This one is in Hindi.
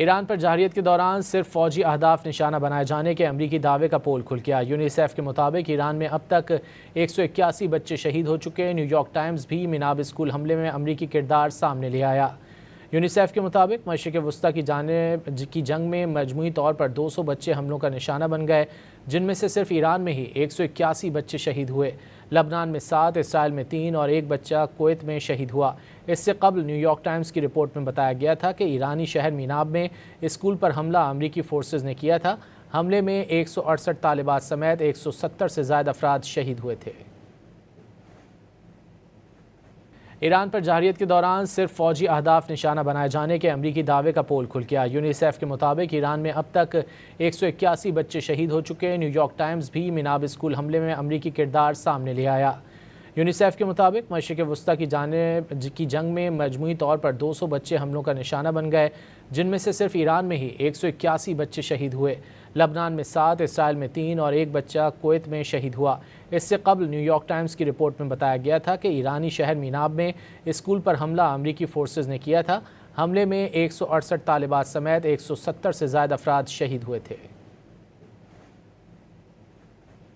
ईरान पर जरहियत के दौरान सिर्फ फौजी अहदाफ निशाना बनाए जाने के अमरीकी दावे का पोल खुल गया। यूनिसेफ के मुताबिक ईरान में अब तक 181 बच्चे शहीद हो चुके हैं। न्यूयॉर्क टाइम्स भी मिनाब स्कूल हमले में अमरीकी किरदार सामने ले आया। यूनिसेफ के मुताबिक मशरिक़ वस्ता की जंग में मजमूई तौर पर 200 बच्चे हमलों का निशाना बन गए, जिनमें से सिर्फ ईरान में ही 181 बच्चे शहीद हुए। लबनान में 7, इसराइल में 3 और एक बच्चा कुवैत में शहीद हुआ। इससे कबल न्यूयॉर्क टाइम्स की रिपोर्ट में बताया गया था कि ईरानी शहर मीनाब में स्कूल पर हमला अमरीकी फोर्सेज ने किया था। हमले में 168 तालिबात समेत 170 से ज़्यादा अफराद शहीद हुए थे। ईरान पर जरहियत के दौरान सिर्फ फौजी अहदाफ निशाना बनाए जाने के अमरीकी दावे का पोल खुल गया। यूनिसेफ के मुताबिक ईरान में अब तक 181 बच्चे शहीद हो चुके हैं। न्यूयॉर्क टाइम्स भी मिनाब स्कूल हमले में अमरीकी किरदार सामने ले आया। यूनिसेफ के मुताबिक मशरिक़ वस्ता की जंग में मजमूई तौर पर 200 बच्चे हमलों का निशाना बन गए, जिनमें से सिर्फ ईरान में ही 181 बच्चे शहीद हुए। लबनान में 7, इसराइल में 3 और एक बच्चा कुवैत में शहीद हुआ। इससे कबल न्यूयॉर्क टाइम्स की रिपोर्ट में बताया गया था कि ईरानी शहर मीनाब में स्कूल पर हमला अमरीकी फोर्सेज ने किया था। हमले में 168 तालिबात समेत 170 से ज़्यादा अफराद शहीद हुए थे।